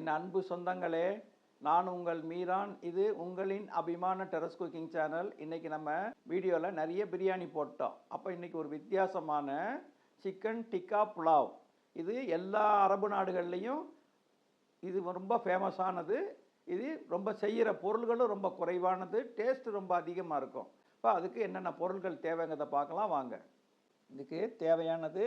என் அன்பு சொந்தங்களே, நான் உங்கள் மீரான். இது உங்களின் அபிமான டெரஸ் குக்கிங் சேனல். இன்றைக்கி நம்ம வீடியோவில் நிறைய பிரியாணி போட்டோம். அப்போ இன்றைக்கி ஒரு வித்தியாசமான சிக்கன் டிக்கா புலாவ். இது எல்லா அரபு நாடுகள்லேயும் இது ரொம்ப ஃபேமஸானது. இது ரொம்ப செய்கிற பொருள்களும் ரொம்ப குறைவானது, டேஸ்ட்டு ரொம்ப அதிகமாக இருக்கும். இப்போ அதுக்கு என்னென்ன பொருள்கள் தேவைங்கிறத பார்க்கலாம் வாங்க. இதுக்கு தேவையானது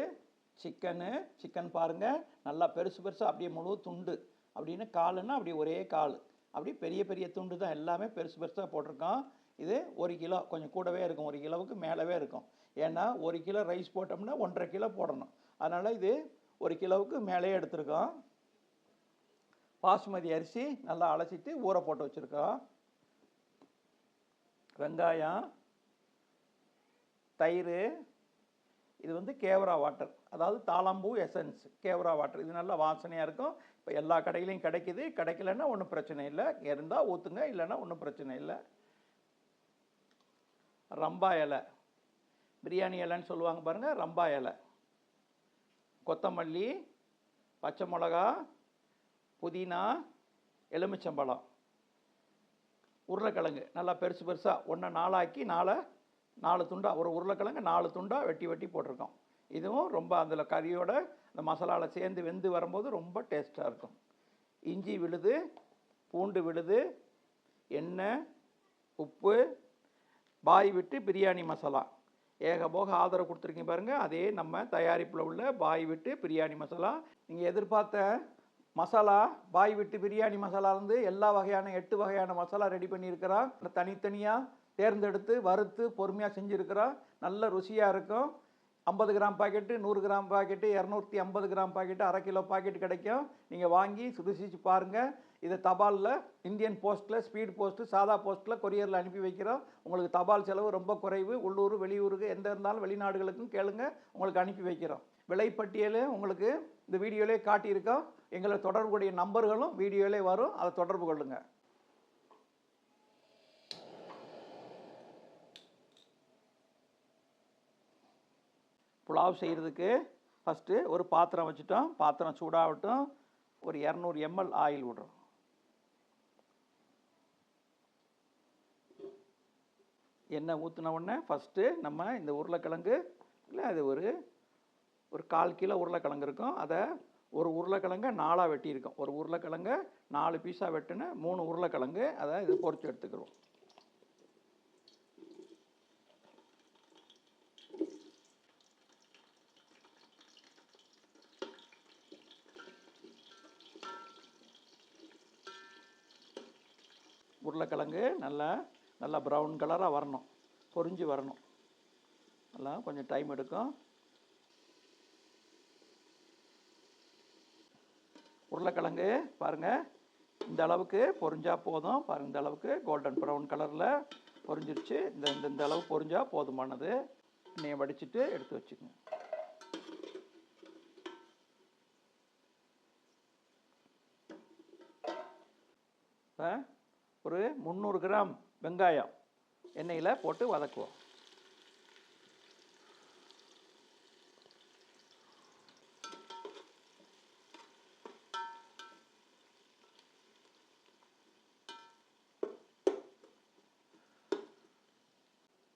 சிக்கன் பாருங்கள், நல்லா பெருசு பெருசாக அப்படியே முழு துண்டு, அப்படின்னு காலுன்னா அப்படி ஒரே கால், அப்படி பெரிய பெரிய துண்டு தான், எல்லாமே பெருசு பெருசாக போட்டிருக்கோம். இது 1 கிலோ, கொஞ்சம் கூடவே இருக்கும், 1 கிலோவுக்கு மேலவே இருக்கும். ஏன்னா 1 கிலோ ரைஸ் போட்டோம்னா 1.5 கிலோ போடணும். அதனால் இது 1 கிலோவுக்கு மேலே எடுத்துருக்கோம். பாசுமதி அரிசி நல்லா அலசிட்டு ஊற போட்டு வச்சுருக்கோம். வெங்காயம், தயிர், இது வந்து கேவரா வாட்டர், அதாவது தாளம்பூ எசன்ஸ் கேவரா வாட்டர். இது நல்லா வாசனையாக இருக்கும். இப்போ எல்லா கடையிலையும் கிடைக்குது. கிடைக்கலன்னா ஒன்றும் பிரச்சனை இல்லை, இருந்தால் ஊற்றுங்க, இல்லைன்னா ஒன்றும் பிரச்சனை இல்லை. ரம்பா இலை, பிரியாணி இலைன்னு சொல்லுவாங்க பாருங்கள், ரம்பா இலை. கொத்தமல்லி, பச்சை மிளகா, புதினா, எலுமிச்சம்பழம், உருளைக்கிழங்கு நல்லா பெருசு பெருசாக ஒன்றை நாளாக்கி 4 துண்டாக, ஒரு உருளைக்கிழங்கு 4 துண்டாக வெட்டி போட்டிருக்கோம். இதுவும் ரொம்ப அதில் கறியோட அந்த மசாலாவில் சேர்ந்து வெந்து வரும்போது ரொம்ப டேஸ்ட்டாக இருக்கும். இஞ்சி விழுது, பூண்டு விழுது, எண்ணெய், உப்பு, பாய் விட்டு பிரியாணி மசாலா. ஏகபோக ஆதரவு கொடுத்துருக்கீங்க பாருங்கள். அதே நம்ம தயாரிப்பில் உள்ள பாய் விட்டு பிரியாணி மசாலா. நீங்கள் எதிர்பார்த்த மசாலா பாய் விட்டு பிரியாணி மசாலாலேருந்து எல்லா வகையான 8 வகையான மசாலா ரெடி பண்ணியிருக்கிறோம். தனித்தனியாக தேர்ந்தெடுத்து வறுத்து பொறுமையாக செஞ்சுருக்கிறோம். நல்ல ருசியாக இருக்கும். 50 gram packet, 100 gram packet, 250 gram packet, அரை கிலோ பாக்கெட்டு கிடைக்கும். நீங்கள் வாங்கி ருசிச்சு பாருங்கள். இதை தபாலில், இந்தியன் போஸ்ட்டில், ஸ்பீட் போஸ்ட்டு, சாதா போஸ்ட்டில், கொரியரில் அனுப்பி வைக்கிறோம். உங்களுக்கு தபால் செலவு ரொம்ப குறைவு. உள்ளூர் வெளியூருக்கு எந்த இருந்தாலும் வெளிநாடுகளுக்கும் கேளுங்க, உங்களுக்கு அனுப்பி வைக்கிறோம். விலைப்பட்டியல் உங்களுக்கு இந்த வீடியோவிலே காட்டியிருக்கோம். எங்களை தொடர்புடைய நம்பர்களும் வீடியோவிலே வரும், அதை தொடர்பு கொள்ளுங்கள். புலாவ் செய்கிறதுக்கு ஃபஸ்ட்டு ஒரு பாத்திரம் வச்சுட்டோம். பாத்திரம் சூடாகட்டும். ஒரு 200 ml ஆயில் விடுறோம். எண்ணெய் ஊற்றின உடனே ஃபஸ்ட்டு நம்ம இந்த உருளைக்கிழங்கு இல்லை, அது ஒரு 1/4 கிலோ உருளைக்கிழங்கு இருக்கும். அதை ஒரு உருளைக்கிழங்கை 4ஆக வெட்டியிருக்கோம். ஒரு உருளைக்கிழங்கை 4 பீஸாக வெட்டின 3 உருளைக்கிழங்கு, அதை இது பொரிச்சு எடுத்துக்கிறோம். உருளைக்கிழங்கு நல்லா ப்ரௌன் கலராக வரணும், பொரிஞ்சு வரணும். நல்லா கொஞ்சம் டைம் எடுக்கும். உருளைக்கிழங்கு பாருங்கள், இந்த அளவுக்கு பொரிஞ்சால் போதும். பாருங்கள், இந்த அளவுக்கு கோல்டன் ப்ரௌன் கலரில் பொரிஞ்சிருச்சு. இந்த அளவு பொரிஞ்சால் போதுமானது. எண்ணெயை வடிச்சிட்டு எடுத்து வச்சுக்கோங்க. இப்போ ஒரு 300 கிராம் வெங்காயம் எண்ணெயில் போட்டு வதக்குவோம்.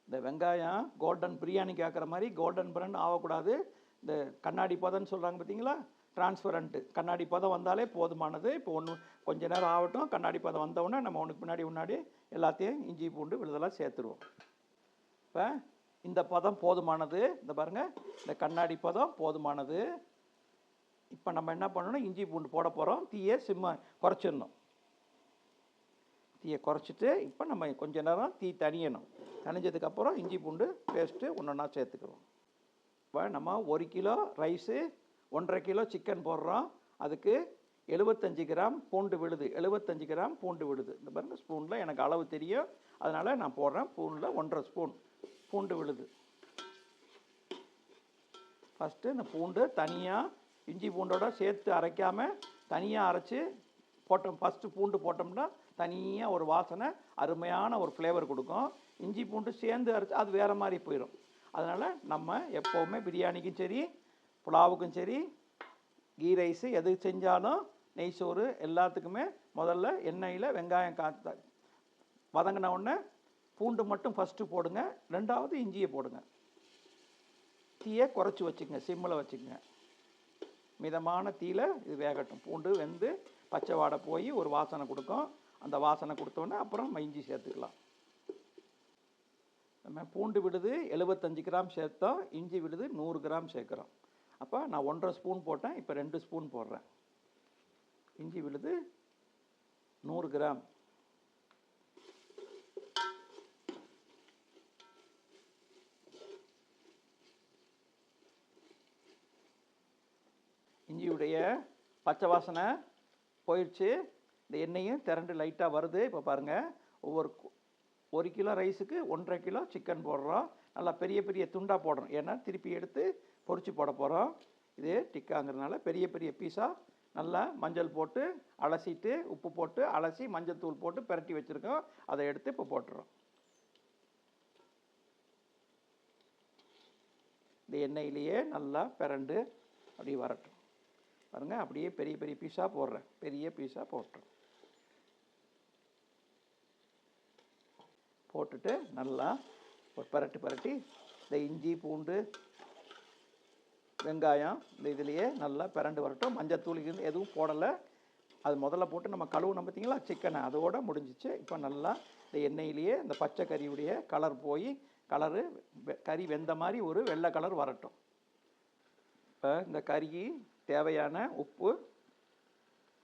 இந்த வெங்காயம் கோல்டன் பிரியாணி கேட்குற மாதிரி கோல்டன் ப்ரௌன் ஆகக்கூடாது. இந்த கண்ணாடி பதம்னு சொல்கிறாங்க பார்த்தீங்களா, டிரான்ஸ்பரண்ட்டு கண்ணாடி பதம் வந்தாலே போதுமானது. இப்போ கொஞ்ச நேரம் ஆகட்டும். கண்ணாடி பதம் வந்தவுடனே நம்ம முன்னாடி எல்லாத்தையும் இஞ்சி பூண்டு விழுதெல்லாம் சேர்த்துருவோம். இப்போ இந்த பதம் போதுமானது. இந்த பாருங்கள், இந்த கண்ணாடி பதம் போதுமானது. இப்போ நம்ம என்ன பண்ணணும், இஞ்சி பூண்டு போட போகிறோம். தீயை குறைச்சிடணும். தீயை குறைச்சிட்டு இப்போ நம்ம கொஞ்ச நேரம் தீ தணியணும். தணிஞ்சதுக்கப்புறம் இஞ்சி பூண்டு பேஸ்ட்டு ஒன்றா சேர்த்துக்கிறோம். இப்போ நம்ம 1 கிலோ ரைஸு, 1.5 கிலோ சிக்கன் போடுறோம். அதுக்கு 75 கிராம் பூண்டு விழுது. 75 கிராம் பூண்டு விழுது. இந்த பாருங்கள், ஸ்பூனில் எனக்கு அளவு தெரியும், அதனால் நான் போடுறேன். ஸ்பூனில் 1.5 ஸ்பூன் பூண்டு விழுது. ஃபஸ்ட்டு இந்த பூண்டு தனியாக இஞ்சி பூண்டோட சேர்த்து அரைக்காமல் தனியாக அரைச்சி போட்டோம். ஃபஸ்ட்டு பூண்டு போட்டோம்னா தனியாக ஒரு வாசனை, அருமையான ஒரு ஃப்ளேவர் கொடுக்கும். இஞ்சி பூண்டு சேர்ந்து அரைச்சி அது வேறு மாதிரி போயிடும். அதனால் நம்ம எப்போவுமே பிரியாணிக்கும் சரி, புலாவுக்கும் சரி, கீ ரைஸு எது செஞ்சாலும் நெய் சோறு எல்லாத்துக்குமே முதல்ல எண்ணெயில் வெங்காயம் வதங்கின உடனே பூண்டு மட்டும் ஃபஸ்ட்டு போடுங்க, ரெண்டாவது இஞ்சியை போடுங்க. தீயை குறைச்சி வச்சுக்கங்க, சிம்மில் வச்சுக்கங்க. மிதமான தீயில் இது வேகட்டும். பூண்டு வெந்து பச்சை வாடை போய் ஒரு வாசனை கொடுக்கும். அந்த வாசனை கொடுத்தோன்னே அப்புறம் நம்ம இஞ்சி சேர்த்துக்கலாம். நம்ம பூண்டு விடுது 75 கிராம் சேர்த்தோம், இஞ்சி விடுது 100 கிராம் சேர்க்குறோம். அப்போ நான் 1.5 ஸ்பூன் போட்டேன், இப்போ 2 ஸ்பூன் போடுறேன். இஞ்சி விழுது 100 கிராம். இஞ்சியுடைய பச்சை வாசனை போயிடுச்சு. இந்த எண்ணெயும் திரண்டு லைட்டாக வருது. இப்போ பாருங்கள், 1 கிலோ ரைஸுக்கு 1.5 கிலோ சிக்கன் போடுறோம். நல்லா பெரிய பெரிய துண்டாக போடுறோம், ஏன்னா திருப்பி எடுத்து பொரிச்சு போட போகிறோம். இது டிக்காங்கிறதுனால பெரிய பெரிய பீஸாக நல்லா மஞ்சள் போட்டு அலசிட்டு, உப்பு போட்டு அலசி மஞ்சள் தூள் போட்டு பிரட்டி வச்சுருக்கோம். அதை எடுத்து இப்போ போட்டுறோம். இந்த எண்ணெயிலேயே நல்லா பிரண்டு அப்படி வரட்டும். பாருங்கள், அப்படியே பெரிய பெரிய பீஸாக போடுறேன், பெரிய பீஸாக போட்டுறேன். போட்டுட்டு நல்லா ஒரு பரட்டி இந்த இஞ்சி பூண்டு வெங்காயம் இந்த இதுலேயே நல்லா பிரண்டு வரட்டும். மஞ்சத்தூள் எதுவும் போடலை, அது முதல்ல போட்டு நம்ம கழுவுன பார்த்தீங்களா சிக்கனை, அதோடு முடிஞ்சிச்சு. இப்போ நல்லா இந்த எண்ணெயிலேயே இந்த பச்சை கறியுடைய கலர் போய் கறி வெந்த மாதிரி ஒரு வெள்ளை கலர் வரட்டும். இப்போ இந்த கறிக்கு தேவையான உப்பு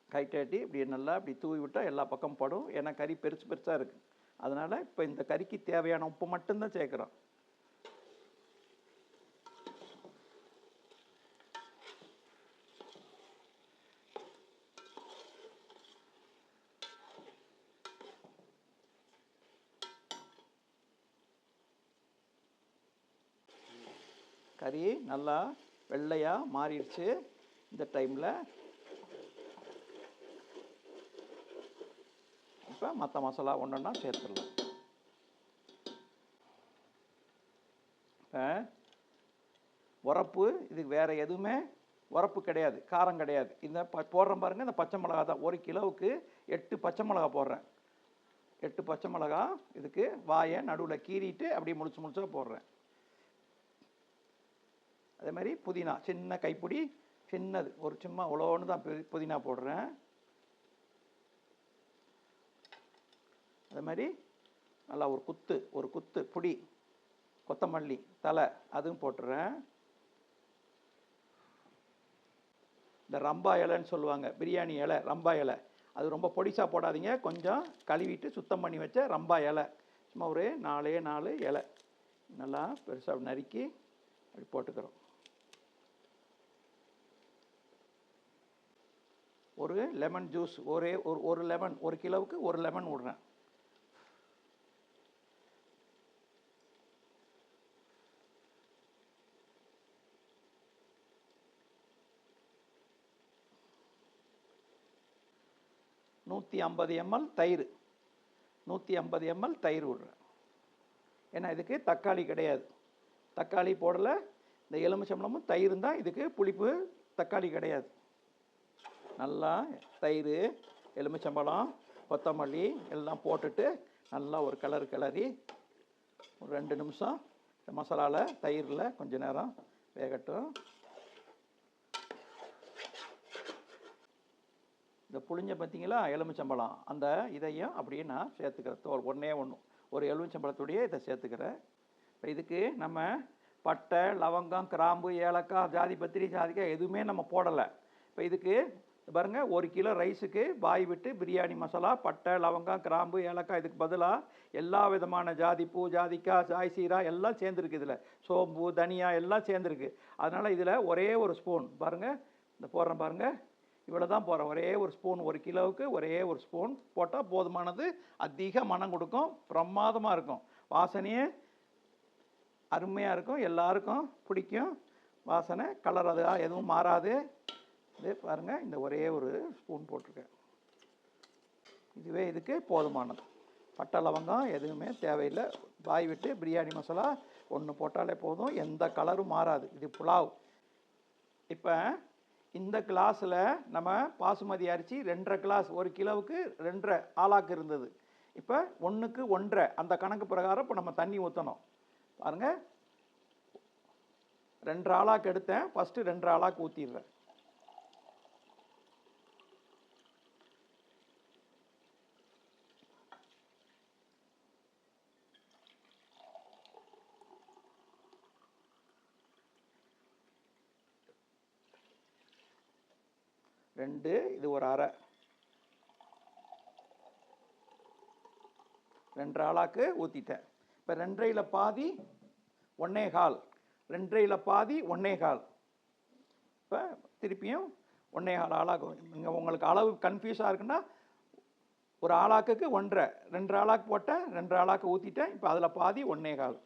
கைட்டாட்டி இப்படி நல்லா இப்படி தூவி விட்டால் எல்லா பக்கம் படும். ஏன்னா கறி பெருசாக இருக்குது, அதனால் இப்போ இந்த கறிக்கு தேவையான உப்பு மட்டும்தான் சேர்க்குறோம். கறி நல்லா வெள்ளையாக மாறிடுச்சு. இந்த டைமில் இப்போ மற்ற மசாலா ஒன்றா சேர்த்துடலாம். இப்போ உரப்பு இதுக்கு வேறு எதுவுமே உரப்பு கிடையாது, காரம் கிடையாது. இந்த போடுறேன் பாருங்கள், இந்த பச்சை மிளகா தான். 1 கிலோவுக்கு 8 பச்சை மிளகா போடுறேன். 8 பச்சை மிளகா இதுக்கு வாயை நடுவில் கீறிட்டு அப்படியே முழுசாக போடுறேன். அதே மாதிரி புதினா சின்ன கைப்பிடி, சின்னது ஒரு சும்மா இவ்வளோன்னு தான் புதினா போடுறேன். அதே மாதிரி நல்லா ஒரு குத்து புடி கொத்தமல்லி தலை அதுவும் போட்டுறேன். இந்த ரம்பா இலைன்னு சொல்லுவாங்க, பிரியாணி இலை, ரம்பா இலை, அது ரொம்ப பொடிசாக போடாதீங்க, கொஞ்சம் கழுவிட்டு சுத்தம் பண்ணி வச்ச ரம்பா இலை, சும்மா ஒரு 4 இலை நல்லா பெருசாக நறுக்கி அப்படி போட்டுக்கிறோம். ஒரு லெமன் ஜூஸ், ஒரு லெமன், 1 கிலோவுக்கு 1 லெமன் விடுறேன். தயிர் 150 ml தயிர் விடுறேன். ஏன்னா இதுக்கு தக்காளி கிடையாது, தக்காளி போடலை. இந்த எலுமிச்சம்பழமும் தயிரும் தான் இதுக்கு புளிப்பு, தக்காளி கிடையாது. நல்லா தயிர், எலுமிச்சம்பழம், கொத்தமல்லி எல்லாம் போட்டுட்டு நல்லா ஒரு கிளறி ஒரு 2 நிமிஷம் இந்த மசாலாவில் தயிரில் கொஞ்ச நேரம் வேகட்டும். இந்த புளிஞ்ச பார்த்தீங்களா எலுமிச்சம்பழம், அந்த இதையும் அப்படியே நான் சேர்த்துக்கிறேன். ஒன்றே ஒரு எலுமிச்சம்பழத்துடைய இதை சேர்த்துக்கிறேன். இப்போ இதுக்கு நம்ம பட்டை, லவங்கம், கிராம்பு, ஏலக்காய், ஜாதிபத்திரி, ஜாதிக்காய் எதுவுமே நம்ம போடலை. இப்போ இதுக்கு பாருங்கள், 1 கிலோ ரைஸுக்கு பாய் விட்டு பிரியாணி மசாலா, பட்டை, லவங்கம், கிராம்பு, ஏலக்காய், இதுக்கு பதிலாக எல்லா விதமான ஜாதிப்பூ, ஜாதிக்காய், ஜாய்சீரா எல்லாம் சேர்ந்துருக்கு. இதில் சோம்பு, தனியா எல்லாம் சேர்ந்துருக்கு. அதனால் இதில் ஒரே ஒரு ஸ்பூன் பாருங்கள், இந்த போடுறேன் பாருங்கள், இவ்வளோ தான் போடுறேன். ஒரே ஒரு ஸ்பூன், 1 கிலோவுக்கு ஒரே ஒரு ஸ்பூன் போட்டால் போதுமானது. அதிக மனம் கொடுக்கும், பிரமாதமாக இருக்கும், வாசனையே அருமையாக இருக்கும், எல்லாருக்கும் பிடிக்கும் வாசனை. கலர் அது எதுவும் மாறாது. இது பாருங்கள், இந்த ஒரே ஒரு ஸ்பூன் போட்டிருக்கேன், இதுவே இதுக்கு போதுமானது. பட்டை லவங்கம் எதுவுமே தேவையில்லை. பாய் விட்டு பிரியாணி மசாலா 1 போட்டாலே போதும், எந்த கலரும் மாறாது. இது புலாவ். இப்போ இந்த கிளாஸில் நம்ம பாசுமதி அரிசி 2.5 கிளாஸ், 1 கிலோவுக்கு 2.5 ஆளாக்கு இருந்தது. இப்போ 1க்கு 1.5 அந்த கணக்கு பிரகாரம் இப்போ நம்ம தண்ணி ஊற்றணும். பாருங்கள், 2 ஆளாக்கு எடுத்தேன். ஃபஸ்ட்டு 2 ஆளாக்கு ஊற்றிடுறேன். ரெண்டு, இது ஒரு அரை. 2 ஆளாக்கு ஊற்றிட்டேன். இப்போ 2.5 பாதி 1.25, 2.5 பாதி 1.25. இப்போ திருப்பியும் 1.25 ஆளாக்கு. நீங்கள் உங்களுக்கு அளவு கன்ஃபியூஸாக இருக்குன்னா, ஒரு ஆளாக்குக்கு 1.5, 2 ஆளாக்கு போட்டேன், 2 ஆளாக்கு ஊற்றிட்டேன். இப்போ அதில் பாதி 1.25.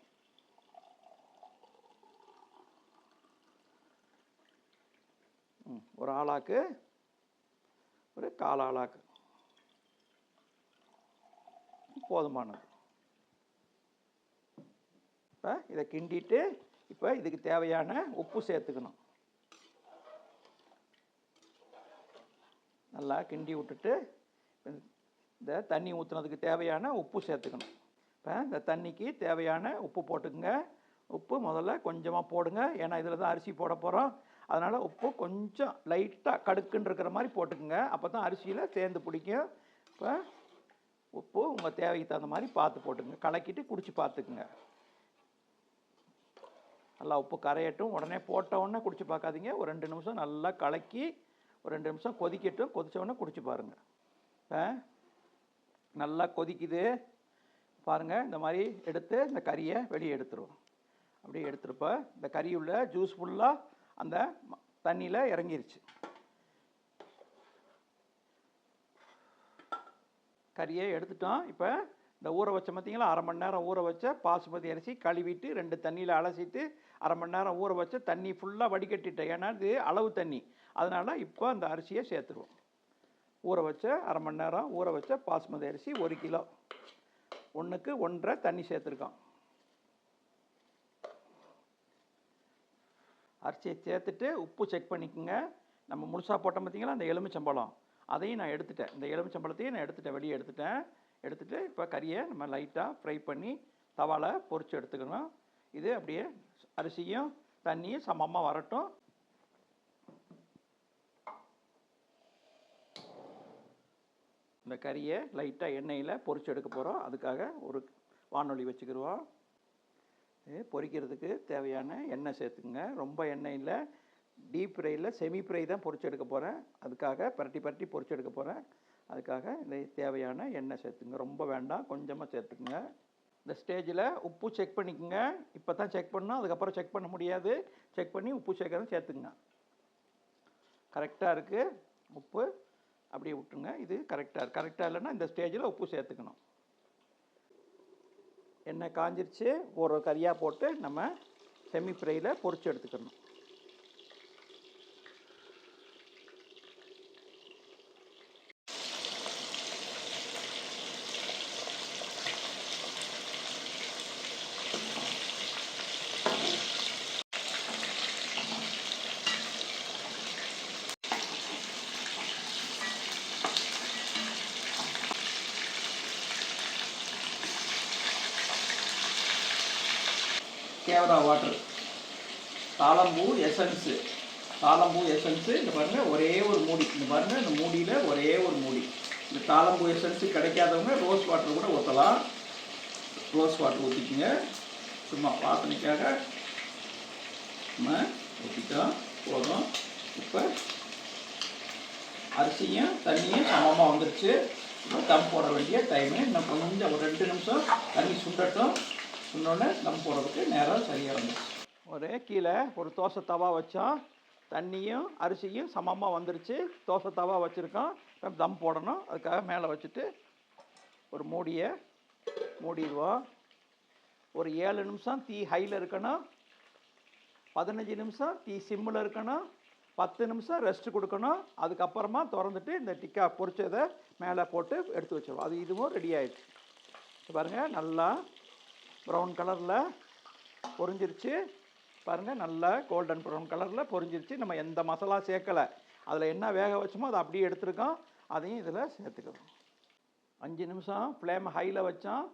ஒரு ஆளாக்கு ஒரு 1/4 ஆளாக்கு போதுமானது. இப்போ இதை கிண்டிட்டு இப்போ இதுக்கு தேவையான உப்பு சேர்த்துக்கணும். நல்லா கிண்டி விட்டுட்டு இந்த தண்ணி ஊற்றுனதுக்கு தேவையான உப்பு சேர்த்துக்கணும். இப்போ இந்த தண்ணிக்கு தேவையான உப்பு போட்டுக்குங்க. உப்பு முதல்ல கொஞ்சமாக போடுங்க, ஏன்னா இதில் தான் அரிசி போட போகிறோம். அதனால் உப்பு கொஞ்சம் லைட்டாக கடுக்குன்னு இருக்கிற மாதிரி போட்டுக்குங்க. அப்போ தான் அரிசியில் சேர்ந்து பிடிக்கும். இப்போ உப்பு உங்கள் தேவைக்கு தகுந்த மாதிரி பார்த்து போட்டுங்க. கலக்கிட்டு குடிச்சு பார்த்துக்குங்க. நல்லா உப்பு கரையட்டும். உடனே போட்ட உடனே குடிச்சு பார்க்காதீங்க. ஒரு 2 நிமிஷம் நல்லா கலக்கி ஒரு 2 நிமிஷம் கொதிக்கட்டும். கொதித்த உடனே குடிச்சு பாருங்கள். நல்லா கொதிக்குது பாருங்கள். இந்த மாதிரி எடுத்து இந்த கறியை வெளியே எடுத்துருவோம். அப்படியே எடுத்துருப்ப இந்த கறி உள்ள ஜூஸ் ஃபுல்லாக அந்த தண்ணியில் இறங்கிருச்சு. கறியை எடுத்துட்டோம். இப்போ இந்த ஊற வச்ச பார்த்தீங்களா, 1/2 மணி நேரம் ஊற வச்ச பாசுமதி அரிசி கழுவிட்டு 2 தண்ணியில் அலசிட்டு 1/2 மணி நேரம் ஊற வச்ச தண்ணி ஃபுல்லாக வடிகட்டிட்டேன். ஏன்னா இது அளவு தண்ணி. அதனால் இப்போ அந்த அரிசியை சேர்த்துருவோம். ஊற வச்ச 1/2 மணி நேரம் ஊற வச்ச பாசுமதி அரிசி 1 கிலோ, 1க்கு 1.5 தண்ணி சேர்த்துருக்கோம். அரிசியை சேர்த்துட்டு உப்பு செக் பண்ணிக்கோங்க. நம்ம முழுசாக போட்டோம் பார்த்தீங்களா அந்த எலுமிச்சம்பழம், அதையும் நான் எடுத்துட்டேன். இந்த எலுமிச்சம்பழத்தையும் நான் எடுத்துட்டேன், வெளியே எடுத்துட்டு இப்போ கறியை நம்ம லைட்டாக ஃப்ரை பண்ணி தவாவில் பொரித்து எடுத்துக்கணும். இது அப்படியே அரிசியும் தண்ணியும் சமமாக வரட்டும். இந்த கறியை லைட்டாக எண்ணெயில் பொரித்து எடுக்க போகிறோம். அதுக்காக ஒரு வானொலி வச்சுக்கிடுவோம். பொரிக்கிறதுக்கு தேவையான எண்ணெய் சேர்த்துக்குங்க. ரொம்ப எண்ணெய் இல்லை, டீப் ஃப்ரையில் செமி ஃப்ரை தான் பொரிச்சு எடுக்க போகிறேன். அதுக்காக பரட்டி பொரிச்சு எடுக்க போகிறேன். அதுக்காக இந்த தேவையான எண்ணெய் சேர்த்துங்க. ரொம்ப வேண்டாம், கொஞ்சமாக சேர்த்துக்குங்க. இந்த ஸ்டேஜில் உப்பு செக் பண்ணிக்கோங்க. இப்போ தான் செக் பண்ணணும், அதுக்கப்புறம் செக் பண்ண முடியாது. செக் பண்ணி உப்பு சேர்த்துக்குங்க. கரெக்டாக இருக்குது உப்பு, அப்படியே விட்டுங்க. இது கரெக்டாக இல்லைன்னா இந்த ஸ்டேஜில் உப்பு சேர்த்துக்கணும். எண்ணெய் காஞ்சிருச்சு. ஒரு கறியாக போட்டு நம்ம செமி ஃப்ரையில் பொரிச்சு எடுத்துக்கணும். கேவரா வாட்டர், தாளம்பூ எசன்ஸு, இந்த பாருங்கள் ஒரே ஒரு மூடி. இந்த பாருங்கள், இந்த மூடியில் ஒரே ஒரு மூடி. இந்த தாளம்பூ எசன்ஸு கிடைக்காதவங்க ரோஸ் வாட்டர் கூட ஊற்றலாம். ரோஸ் வாட்டர் ஊற்றிக்கிங்க. சும்மா வாசனைக்காக நம்ம ஊற்றிட்டோம், போதும். இப்போ அரிசியும் தண்ணியும் சமமாக வந்துருச்சு. இப்போ தம் போட வேண்டிய டைமு இன்னும் கொஞ்சம் ஒரு 2 நிமிஷம் தண்ணி சுண்டட்டும். இன்னொன்று தம் போடுறதுக்கு நேரம் சரியாக வந்துச்சு. ஒரே கீழே ஒரு தோசை தவா வச்சோம். தண்ணியும் அரிசியும் சமமாக வந்துருச்சு. தோசை தவா வச்சுருக்கோம். இப்போ தம் போடணும். அதுக்காக மேலே வச்சுட்டு ஒரு மூடிடுவோம். ஒரு 7 நிமிஷம் தீ ஹையில் இருக்கணும், 15 நிமிஷம் தீ சிம்மில் இருக்கணும், 10 நிமிஷம் ரெஸ்ட் கொடுக்கணும். அதுக்கப்புறமா திறந்துட்டு இந்த டிக்கா பொரிச்சதை மேலே போட்டு எடுத்து வச்சிடுவோம். அது இதுவும் ரெடி ஆகிடுச்சு. பாருங்கள், நல்லா ப்ரௌன் கலரில் பொரிஞ்சிருச்சு. பாருங்கள், நல்லா கோல்டன் ப்ரௌன் கலரில் பொரிஞ்சிருச்சு. நம்ம எந்த மசாலா சேர்க்கலை. அதில் என்ன வேக வச்சோமோ அதை அப்படியே எடுத்துருக்கோம். அதையும் இதில் சேர்த்துக்கிறோம். 5 நிமிஷம் ஃப்ளேம் ஹையில் வச்சோம்,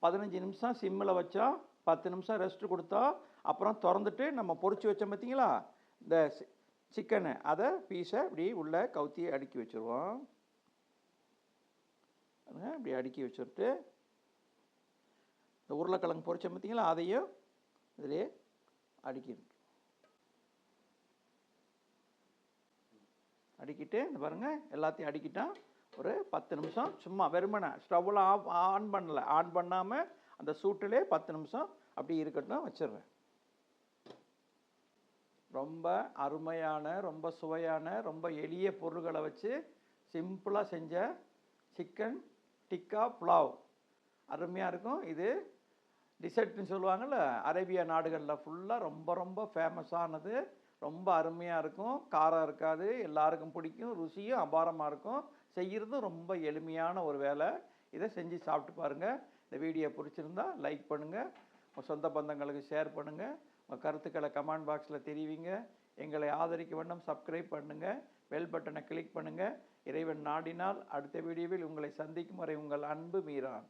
15 நிமிஷம் சிம்மில் வச்சோம், 10 நிமிஷம் ரெஸ்ட்டு கொடுத்தோம். அப்புறம் திறந்துட்டு நம்ம பொரிச்சு வச்சோம் பார்த்தீங்களா, இந்த சிக்கனு, அதை பீஸை இப்படி உள்ளே கவுத்தி அடுக்கி வச்சுருவோம். இப்படி அடுக்கி வச்சுட்டு இந்த உருளைக்கிழங்கு பொரிச்சோம் பார்த்தீங்களா, அதையும் இதிலே அடுக்கிட்டு இந்த பாருங்கள், எல்லாத்தையும் அடுக்கிட்டால் ஒரு 10 நிமிஷம் சும்மா வெறுமனை ஸ்டவ்வில் ஆன் பண்ணலை, ஆன் பண்ணாமல் அந்த சூட்டிலே 10 நிமிஷம் அப்படி இருக்கட்டும் வச்சிடுறேன். ரொம்ப அருமையான, ரொம்ப சுவையான, ரொம்ப எளிய பொருள்களை வச்சு சிம்பிளாக செஞ்ச சிக்கன் டிக்கா புலாவ் அருமையாக இருக்கும். இது டிசர்ட்னு சொல்லுவாங்கள்ல, அரேபியா நாடுகளில் ஃபுல்லாக ரொம்ப ரொம்ப ஃபேமஸானது. ரொம்ப அருமையாக இருக்கும், காரம் இருக்காது, எல்லாருக்கும் பிடிக்கும், ருசியும் அபாரமாக இருக்கும். செய்கிறதும் ரொம்ப எளிமையான ஒரு வேலை. இதை செஞ்சு சாப்பிட்டு பாருங்கள். இந்த வீடியோ பிடிச்சிருந்தா லைக் பண்ணுங்கள், உங்கள் சொந்த பந்தங்களுக்கு ஷேர் பண்ணுங்கள், உங்கள் கருத்துக்களை கமெண்ட் பாக்ஸில் தெரிவிங்க. எங்களை ஆதரிக்க வேண்டும், சப்ஸ்கிரைப் பண்ணுங்கள், பெல் பட்டனை கிளிக் பண்ணுங்கள். இறைவன் நாடினால் அடுத்த வீடியோவில் உங்களை சந்திக்கும் வரை உங்கள் அன்பு மீரான்.